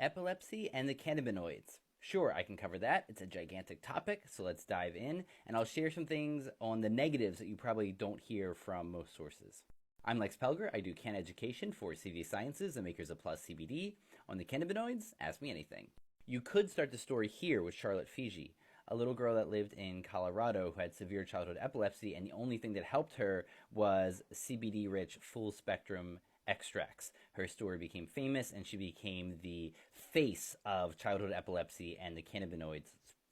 Epilepsy and the cannabinoids. Sure, I can cover that. It's a gigantic topic, so let's dive in, and I'll share some things on the negatives that you probably don't hear from most sources. I'm Lex Pelger. I do canna education for CV Sciences, the makers of Plus CBD. On the cannabinoids, ask me anything. You could start the story here with Charlotte Fiji, a little girl that lived in Colorado who had severe childhood epilepsy, and the only thing that helped her was CBD-rich full-spectrum extracts. Her story became famous, and she became the face of childhood epilepsy and the cannabinoids,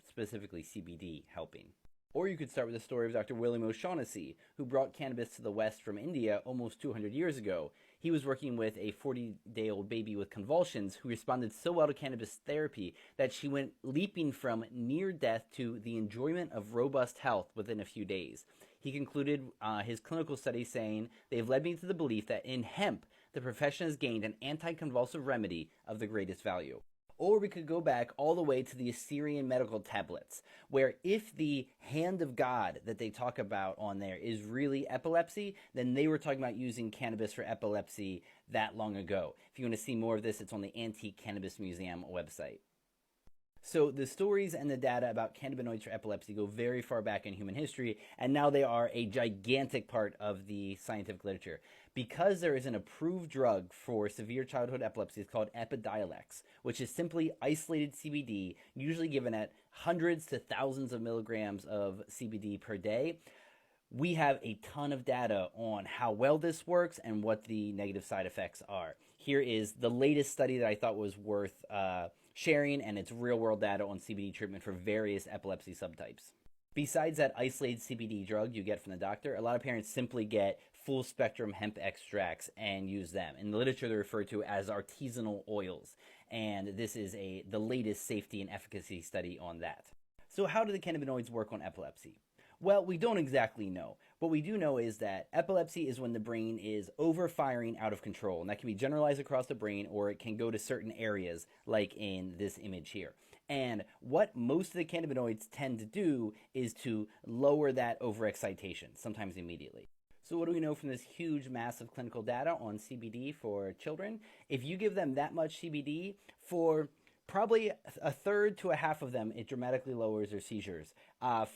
specifically CBD, helping. Or you could start with the story of Dr. William O'Shaughnessy, who brought cannabis to the West from India almost 200 years ago. He was working with a 40-day-old baby with convulsions who responded so well to cannabis therapy that she went leaping from near death to the enjoyment of robust health within a few days. He concluded his clinical study saying, "They've led me to the belief that in hemp, the profession has gained an anti-convulsive remedy of the greatest value." Or we could go back all the way to the Assyrian medical tablets, where if the hand of God that they talk about on there is really epilepsy, then they were talking about using cannabis for epilepsy that long ago. If you want to see more of this, it's on the Antique Cannabis Museum website. So the stories and the data about cannabinoids for epilepsy go very far back in human history, and now they are a gigantic part of the scientific literature. Because there is an approved drug for severe childhood epilepsy, it's called Epidiolex, which is simply isolated CBD, usually given at hundreds to thousands of milligrams of CBD per day. We have a ton of data on how well this works and what the negative side effects are. Here is the latest study that I thought was worth sharing, and it's real-world data on CBD treatment for various epilepsy subtypes. Besides that isolated CBD drug you get from the doctor, a lot of parents simply get full-spectrum hemp extracts and use them. In the literature, they're referred to as artisanal oils, and this is the latest safety and efficacy study on that. So how do the cannabinoids work on epilepsy? Well, we don't exactly know. What we do know is that epilepsy is when the brain is overfiring out of control, and that can be generalized across the brain, or it can go to certain areas, like in this image here. And what most of the cannabinoids tend to do is to lower that overexcitation, sometimes immediately. So what do we know from this huge, massive clinical data on CBD for children? If you give them that much CBD, for probably a third to a half of them, it dramatically lowers their seizures.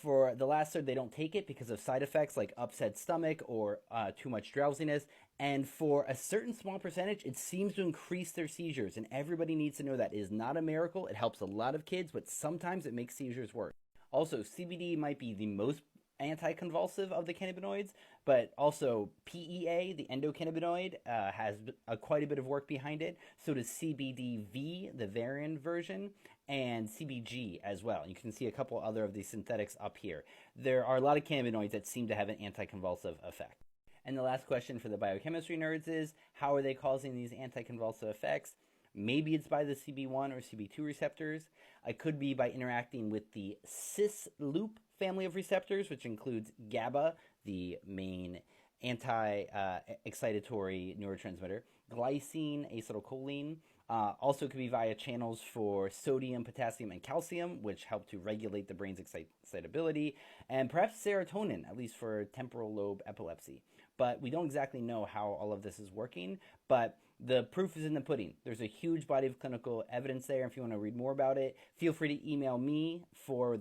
For the last third, they don't take it because of side effects like upset stomach or too much drowsiness. And for a certain small percentage, it seems to increase their seizures. And everybody needs to know that it is not a miracle. It helps a lot of kids, but sometimes it makes seizures worse. Also, CBD might be the most anti-convulsive of the cannabinoids, but also PEA, the endocannabinoid, has quite a bit of work behind it. So does CBDV, the variant version, and CBG as well. You can see a couple other of these synthetics up here. There are a lot of cannabinoids that seem to have an anti-convulsive effect. And the last question for the biochemistry nerds is, how are they causing these anti-convulsive effects? Maybe it's by the CB1 or CB2 receptors. It could be by interacting with the cis loop family of receptors, which includes GABA, the main anti-excitatory neurotransmitter, glycine, acetylcholine. Also could be via channels for sodium, potassium, and calcium, which help to regulate the brain's excitability, and perhaps serotonin, at least for temporal lobe epilepsy. But we don't exactly know how all of this is working, but the proof is in the pudding. There's a huge body of clinical evidence there. If you want to read more about it, feel free to email me for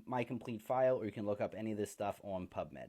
my complete file, or you can look up any of this stuff on PubMed.